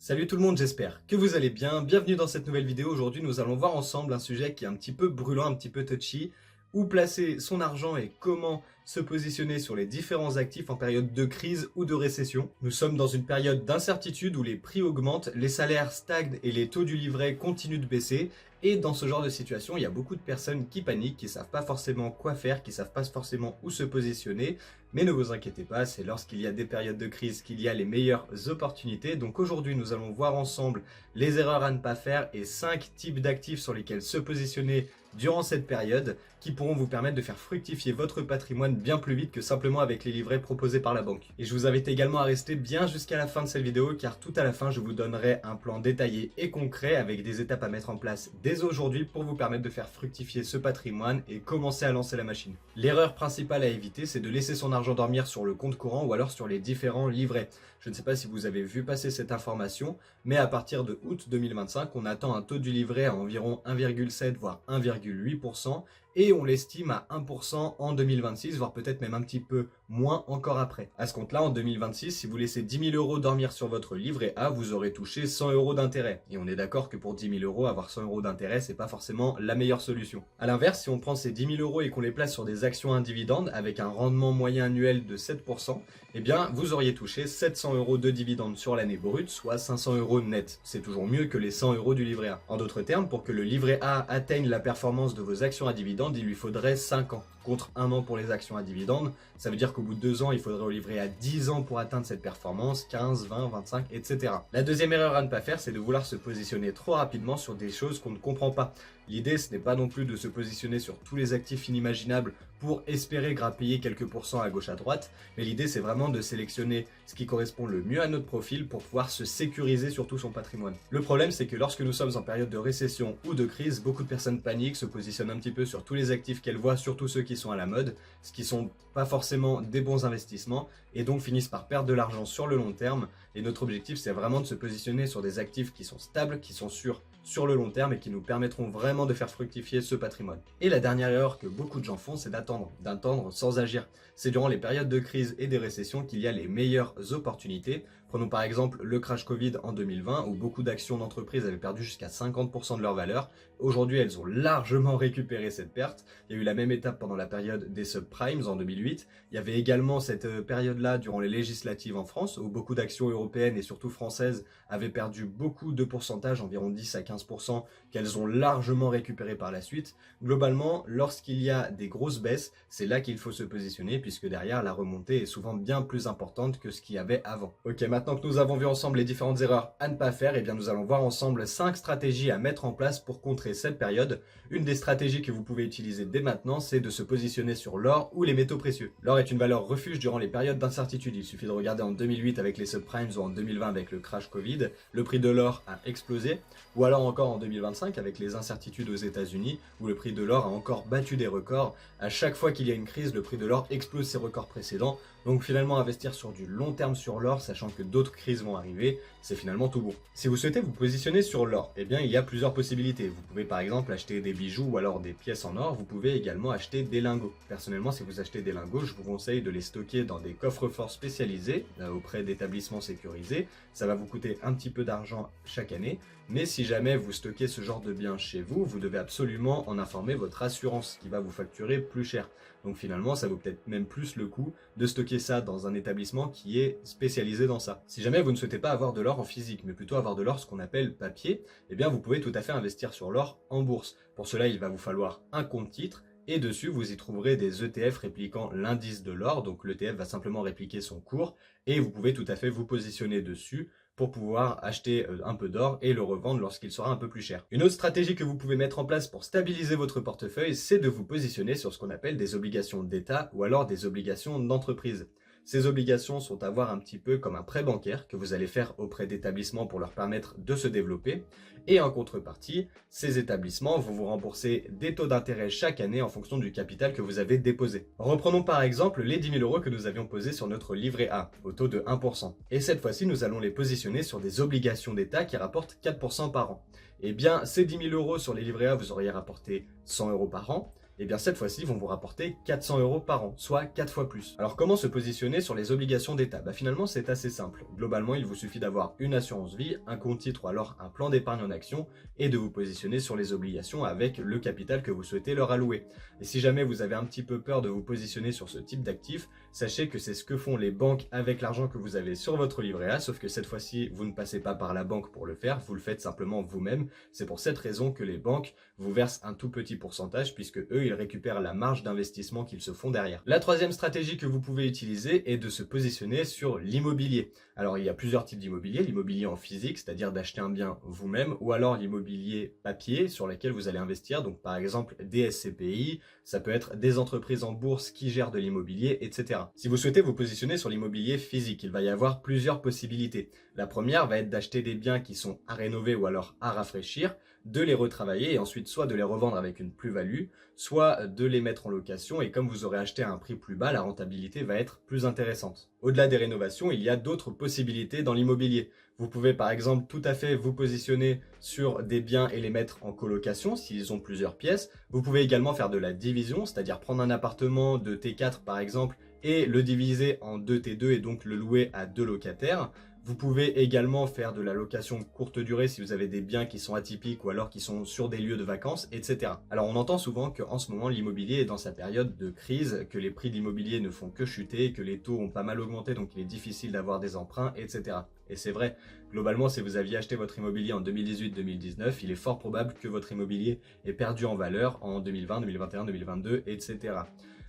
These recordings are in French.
Salut tout le monde, j'espère que vous allez bien. Bienvenue dans cette nouvelle vidéo. Aujourd'hui, nous allons voir ensemble un sujet qui est un petit peu brûlant, un petit peu touchy. Où placer son argent et comment se positionner sur les différents actifs en période de crise ou de récession. Nous sommes dans une période d'incertitude où les prix augmentent, les salaires stagnent et les taux du livret continuent de baisser. Et dans ce genre de situation, il y a beaucoup de personnes qui paniquent, qui ne savent pas forcément quoi faire, qui ne savent pas forcément où se positionner. Mais ne vous inquiétez pas, c'est lorsqu'il y a des périodes de crise qu'il y a les meilleures opportunités. Donc aujourd'hui, nous allons voir ensemble les erreurs à ne pas faire et 5 types d'actifs sur lesquels se positionner durant cette période qui pourront vous permettre de faire fructifier votre patrimoine bien plus vite que simplement avec les livrets proposés par la banque. Et je vous invite également à rester bien jusqu'à la fin de cette vidéo car tout à la fin, je vous donnerai un plan détaillé et concret avec des étapes à mettre en place dès aujourd'hui pour vous permettre de faire fructifier ce patrimoine et commencer à lancer la machine. L'erreur principale à éviter, c'est de laisser son argent dormir sur le compte courant ou alors sur les différents livrets. Je ne sais pas si vous avez vu passer cette information, mais à partir de août 2025, on attend un taux du livret à environ 1,7 voire 1,8% et on l'estime à 1% en 2026, voire peut-être même un petit peu moins encore après. À ce compte-là, en 2026, si vous laissez 10 000 euros dormir sur votre livret A, vous aurez touché 100 euros d'intérêt. Et on est d'accord que pour 10 000 euros, avoir 100 euros d'intérêt, c'est pas forcément la meilleure solution. À l'inverse, si on prend ces 10 000 euros et qu'on les place sur des actions à dividendes avec un rendement moyen annuel de 7%, eh bien, vous auriez touché 700 euros de dividendes sur l'année brute, soit 500 euros net. C'est toujours mieux que les 100 euros du livret A. En d'autres termes, pour que le livret A atteigne la performance de vos actions à dividendes, il lui faudrait 5 ans. Contre 1 an pour les actions à dividendes, ça veut dire qu'au bout de 2 ans, il faudrait au livret A 10 ans pour atteindre cette performance, 15, 20, 25, etc. La deuxième erreur à ne pas faire, c'est de vouloir se positionner trop rapidement sur des choses qu'on ne comprend pas. L'idée, ce n'est pas non plus de se positionner sur tous les actifs inimaginables pour espérer grappiller quelques pourcents à gauche à droite, mais l'idée, c'est vraiment de sélectionner ce qui correspond le mieux à notre profil pour pouvoir se sécuriser sur tout son patrimoine. Le problème, c'est que lorsque nous sommes en période de récession ou de crise, beaucoup de personnes paniquent, se positionnent un petit peu sur tous les actifs qu'elles voient, surtout ceux qui sont à la mode, ce qui sont pas forcément des bons investissements et donc finissent par perdre de l'argent sur le long terme. Et notre objectif, c'est vraiment de se positionner sur des actifs qui sont stables, qui sont sûrs sur le long terme et qui nous permettront vraiment de faire fructifier ce patrimoine. Et la dernière erreur que beaucoup de gens font, c'est d'attendre sans agir. C'est durant les périodes de crise et des récessions qu'il y a les meilleures opportunités. Prenons par exemple le crash Covid en 2020 où beaucoup d'actions d'entreprises avaient perdu jusqu'à 50% de leur valeur. Aujourd'hui, elles ont largement récupéré cette perte. Il y a eu la même étape pendant la période des subprimes en 2008. Il y avait également cette période-là durant les législatives en France où beaucoup d'actions européennes et surtout françaises avaient perdu beaucoup de pourcentage, environ 10 à 15%, qu'elles ont largement récupéré par la suite. Globalement, lorsqu'il y a des grosses baisses, c'est là qu'il faut se positionner puisque derrière, la remontée est souvent bien plus importante que ce qu'il y avait avant. Ok, maintenant que nous avons vu ensemble les différentes erreurs à ne pas faire, eh bien nous allons voir ensemble 5 stratégies à mettre en place pour contrer cette période. Une des stratégies que vous pouvez utiliser dès maintenant, c'est de se positionner sur l'or ou les métaux précieux. L'or est une valeur refuge durant les périodes d'incertitude. Il suffit de regarder en 2008 avec les subprimes ou en 2020 avec le crash Covid, le prix de l'or a explosé, ou alors encore en 2025 avec les incertitudes aux États-Unis où le prix de l'or a encore battu des records. À chaque fois qu'il y a une crise, le prix de l'or explose ses records précédents. Donc finalement, investir sur du long terme sur l'or, sachant que d'autres crises vont arriver, c'est finalement tout bon. Si vous souhaitez vous positionner sur l'or, eh bien il y a plusieurs possibilités. Vous pouvez par exemple acheter des bijoux ou alors des pièces en or. Vous pouvez également acheter des lingots. Personnellement, si vous achetez des lingots, je vous conseille de les stocker dans des coffres-forts spécialisés auprès d'établissements sécurisés. Ça va vous coûter un petit peu d'argent chaque année. Mais si jamais vous stockez ce genre de biens chez vous, vous devez absolument en informer votre assurance qui va vous facturer plus cher. Donc finalement, ça vaut peut-être même plus le coup de stocker ça dans un établissement qui est spécialisé dans ça. Si jamais vous ne souhaitez pas avoir de l'or en physique, mais plutôt avoir de l'or ce qu'on appelle papier, eh bien vous pouvez tout à fait investir sur l'or en bourse. Pour cela, il va vous falloir un compte titre. Et dessus, vous y trouverez des ETF répliquant l'indice de l'or. Donc l'ETF va simplement répliquer son cours et vous pouvez tout à fait vous positionner dessus pour pouvoir acheter un peu d'or et le revendre lorsqu'il sera un peu plus cher. Une autre stratégie que vous pouvez mettre en place pour stabiliser votre portefeuille, c'est de vous positionner sur ce qu'on appelle des obligations d'État ou alors des obligations d'entreprise. Ces obligations sont à voir un petit peu comme un prêt bancaire que vous allez faire auprès d'établissements pour leur permettre de se développer. Et en contrepartie, ces établissements vont vous rembourser des taux d'intérêt chaque année en fonction du capital que vous avez déposé. Reprenons par exemple les 10 000 euros que nous avions posés sur notre livret A, au taux de 1%. Et cette fois-ci, nous allons les positionner sur des obligations d'État qui rapportent 4% par an. Eh bien, ces 10 000 euros sur les livrets A, vous auriez rapporté 100 euros par an. et bien cette fois-ci vont vous rapporter 400 € par an, soit 4 fois plus. Alors comment se positionner sur les obligations d'État? Finalement c'est assez simple. Globalement il vous suffit d'avoir une assurance vie, un compte titre ou alors un plan d'épargne en action et de vous positionner sur les obligations avec le capital que vous souhaitez leur allouer. Et si jamais vous avez un petit peu peur de vous positionner sur ce type d'actifs, sachez que c'est ce que font les banques avec l'argent que vous avez sur votre livret A, sauf que cette fois-ci vous ne passez pas par la banque pour le faire, vous le faites simplement vous-même. C'est pour cette raison que les banques vous versent un tout petit pourcentage puisque eux ils récupèrent la marge d'investissement qu'ils se font derrière. La troisième stratégie que vous pouvez utiliser est de se positionner sur l'immobilier. Alors il y a plusieurs types d'immobilier, l'immobilier en physique, c'est-à-dire d'acheter un bien vous-même, ou alors l'immobilier papier sur lequel vous allez investir, donc par exemple des SCPI, ça peut être des entreprises en bourse qui gèrent de l'immobilier, etc. Si vous souhaitez vous positionner sur l'immobilier physique, il va y avoir plusieurs possibilités. La première va être d'acheter des biens qui sont à rénover ou alors à rafraîchir, de les retravailler et ensuite soit de les revendre avec une plus-value, soit de les mettre en location et comme vous aurez acheté à un prix plus bas, la rentabilité va être plus intéressante. Au-delà des rénovations, il y a d'autres possibilités dans l'immobilier. Vous pouvez par exemple tout à fait vous positionner sur des biens et les mettre en colocation s'ils ont plusieurs pièces. Vous pouvez également faire de la division, c'est-à-dire prendre un appartement de T4 par exemple et le diviser en 2 T2 et donc le louer à 2 locataires. Vous pouvez également faire de la location courte durée si vous avez des biens qui sont atypiques ou alors qui sont sur des lieux de vacances, etc. Alors on entend souvent qu'en ce moment l'immobilier est dans sa période de crise, que les prix de l'immobilier ne font que chuter, que les taux ont pas mal augmenté donc il est difficile d'avoir des emprunts, etc. Et c'est vrai, globalement si vous aviez acheté votre immobilier en 2018-2019, il est fort probable que votre immobilier ait perdu en valeur en 2020, 2021, 2022, etc.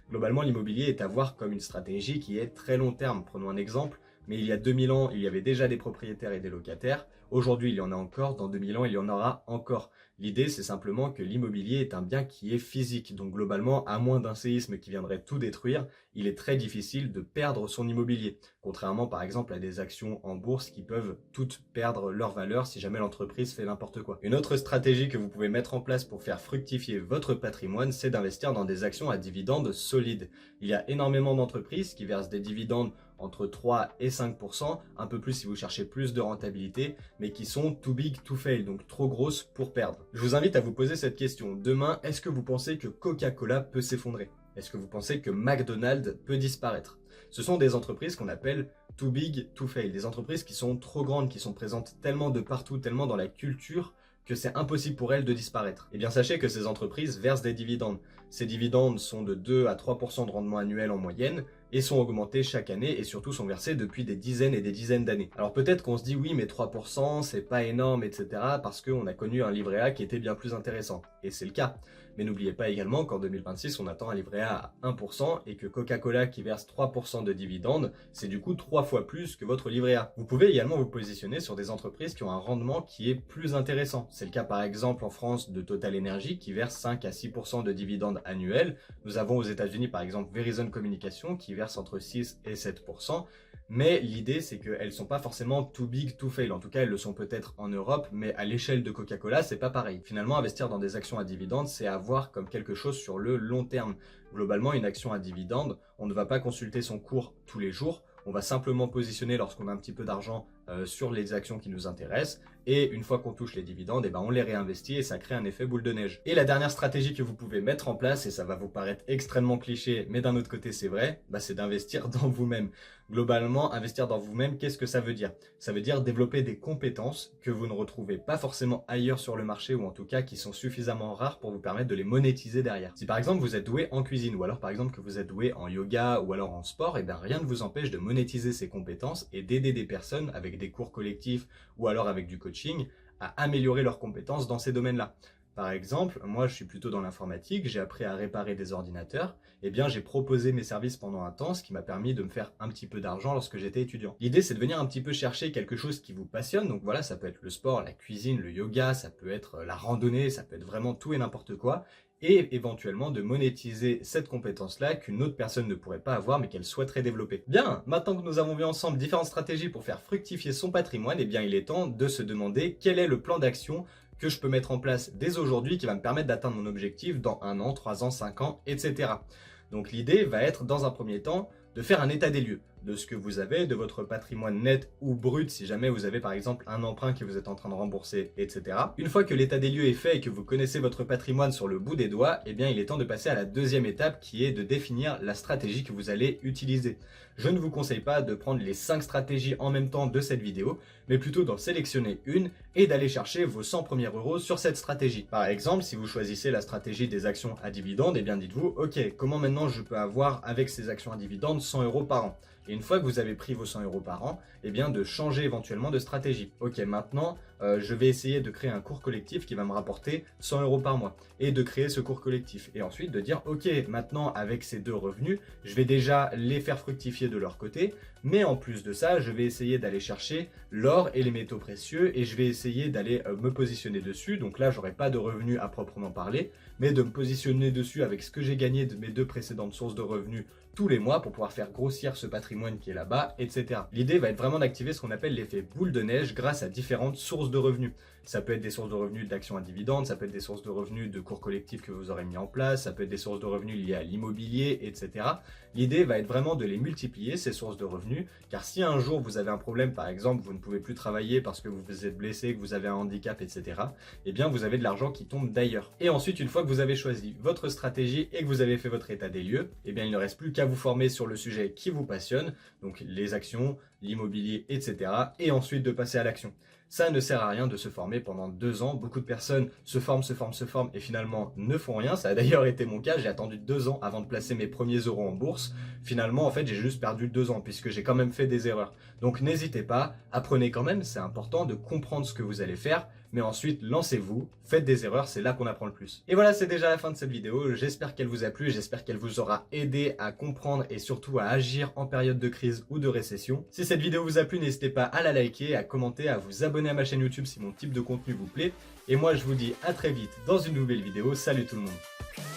Globalement l'immobilier est à voir comme une stratégie qui est très long terme. Prenons un exemple. Mais il y a 2000 ans, il y avait déjà des propriétaires et des locataires. Aujourd'hui, il y en a encore. Dans 2000 ans, il y en aura encore. L'idée, c'est simplement que l'immobilier est un bien qui est physique. Donc globalement, à moins d'un séisme qui viendrait tout détruire, il est très difficile de perdre son immobilier. Contrairement par exemple à des actions en bourse qui peuvent toutes perdre leur valeur si jamais l'entreprise fait n'importe quoi. Une autre stratégie que vous pouvez mettre en place pour faire fructifier votre patrimoine, c'est d'investir dans des actions à dividendes solides. Il y a énormément d'entreprises qui versent des dividendes entre 3 et 5%, un peu plus si vous cherchez plus de rentabilité, mais qui sont too big to fail, donc trop grosses pour perdre. Je vous invite à vous poser cette question. Demain, est-ce que vous pensez que Coca-Cola peut s'effondrer? Est-ce que vous pensez que McDonald's peut disparaître? Ce sont des entreprises qu'on appelle too big to fail, des entreprises qui sont trop grandes, qui sont présentes tellement de partout, tellement dans la culture, que c'est impossible pour elles de disparaître. Eh bien sachez que ces entreprises versent des dividendes. Ces dividendes sont de 2 à 3% de rendement annuel en moyenne et sont augmentés chaque année et surtout sont versés depuis des dizaines et des dizaines d'années. Alors peut-être qu'on se dit oui mais 3% c'est pas énorme etc. parce qu'on a connu un livret A qui était bien plus intéressant. Et c'est le cas. Mais n'oubliez pas également qu'en 2026 on attend un livret A à 1% et que Coca-Cola qui verse 3% de dividendes, c'est du coup 3 fois plus que votre livret A. Vous pouvez également vous positionner sur des entreprises qui ont un rendement qui est plus intéressant. C'est le cas par exemple en France de Total Energy qui verse 5 à 6% de dividendes annuels. Nous avons aux États-Unis par exemple Verizon Communication qui verse entre 6 et 7%. Mais l'idée, c'est qu'elles ne sont pas forcément too big to fail. En tout cas, elles le sont peut-être en Europe, mais à l'échelle de Coca-Cola, c'est pas pareil. Finalement, investir dans des actions à dividendes, c'est à voir comme quelque chose sur le long terme. Globalement, une action à dividendes, on ne va pas consulter son cours tous les jours. On va simplement positionner lorsqu'on a un petit peu d'argent sur les actions qui nous intéressent. Et une fois qu'on touche les dividendes, eh ben on les réinvestit et ça crée un effet boule de neige. Et la dernière stratégie que vous pouvez mettre en place, et ça va vous paraître extrêmement cliché, mais d'un autre côté c'est vrai, c'est d'investir dans vous-même. Globalement, investir dans vous-même, qu'est-ce que ça veut dire? Ça veut dire développer des compétences que vous ne retrouvez pas forcément ailleurs sur le marché ou en tout cas qui sont suffisamment rares pour vous permettre de les monétiser derrière. Si par exemple vous êtes doué en cuisine ou alors par exemple que vous êtes doué en yoga ou alors en sport, eh bien rien ne vous empêche de monétiser ces compétences et d'aider des personnes avec des cours collectifs ou alors avec du coaching à améliorer leurs compétences dans ces domaines-là. Par exemple, moi je suis plutôt dans l'informatique, j'ai appris à réparer des ordinateurs, et bien j'ai proposé mes services pendant un temps, ce qui m'a permis de me faire un petit peu d'argent lorsque j'étais étudiant. L'idée c'est de venir un petit peu chercher quelque chose qui vous passionne, donc voilà, ça peut être le sport, la cuisine, le yoga, ça peut être la randonnée, ça peut être vraiment tout et n'importe quoi, et éventuellement de monétiser cette compétence-là qu'une autre personne ne pourrait pas avoir mais qu'elle souhaiterait développer. Bien, maintenant que nous avons vu ensemble différentes stratégies pour faire fructifier son patrimoine, eh bien il est temps de se demander quel est le plan d'action que je peux mettre en place dès aujourd'hui qui va me permettre d'atteindre mon objectif dans 1 an, 3 ans, 5 ans, etc. Donc l'idée va être dans un premier temps de faire un état des lieux, de ce que vous avez, de votre patrimoine net ou brut si jamais vous avez par exemple un emprunt que vous êtes en train de rembourser, etc. Une fois que l'état des lieux est fait et que vous connaissez votre patrimoine sur le bout des doigts, eh bien il est temps de passer à la deuxième étape qui est de définir la stratégie que vous allez utiliser. Je ne vous conseille pas de prendre les 5 stratégies en même temps de cette vidéo, mais plutôt d'en sélectionner une et d'aller chercher vos 100 premiers euros sur cette stratégie. Par exemple, si vous choisissez la stratégie des actions à dividendes, eh bien dites-vous, ok, comment maintenant je peux avoir avec ces actions à dividendes 100 euros par an? Et une fois que vous avez pris vos 100 euros par an, eh bien de changer éventuellement de stratégie. Ok, maintenant, je vais essayer de créer un cours collectif qui va me rapporter 100 euros par mois et de créer ce cours collectif. Et ensuite de dire, ok, maintenant avec ces deux revenus, je vais déjà les faire fructifier de leur côté, mais en plus de ça, je vais essayer d'aller chercher l'or et les métaux précieux et je vais essayer d'aller me positionner dessus. Donc là, j'aurai pas de revenus à proprement parler, mais de me positionner dessus avec ce que j'ai gagné de mes deux précédentes sources de revenus tous les mois pour pouvoir faire grossir ce patrimoine qui est là-bas, etc. L'idée va être vraiment d'activer ce qu'on appelle l'effet boule de neige grâce à différentes sources de revenus. Ça peut être des sources de revenus d'actions à dividendes, ça peut être des sources de revenus de cours collectifs que vous aurez mis en place, ça peut être des sources de revenus liées à l'immobilier, etc. L'idée va être vraiment de les multiplier, ces sources de revenus, car si un jour vous avez un problème, par exemple, vous ne pouvez plus travailler parce que vous vous êtes blessé, que vous avez un handicap, etc., eh bien vous avez de l'argent qui tombe d'ailleurs. Et ensuite, une fois que vous avez choisi votre stratégie et que vous avez fait votre état des lieux, eh bien il ne reste plus qu'à vous former sur le sujet qui vous passionne, donc les actions, l'immobilier, etc., et ensuite de passer à l'action. Ça ne sert à rien de se former pendant 2 ans. Beaucoup de personnes se forment et finalement ne font rien. Ça a d'ailleurs été mon cas. J'ai attendu 2 ans avant de placer mes premiers euros en bourse. Finalement, en fait, j'ai juste perdu 2 ans puisque j'ai quand même fait des erreurs. Donc n'hésitez pas, apprenez quand même. C'est important de comprendre ce que vous allez faire. Mais ensuite, lancez-vous, faites des erreurs, c'est là qu'on apprend le plus. Et voilà, c'est déjà la fin de cette vidéo. J'espère qu'elle vous a plu, j'espère qu'elle vous aura aidé à comprendre et surtout à agir en période de crise ou de récession. Si cette vidéo vous a plu, n'hésitez pas à la liker, à commenter, à vous abonner à ma chaîne YouTube si mon type de contenu vous plaît. Et moi, je vous dis à très vite dans une nouvelle vidéo. Salut tout le monde!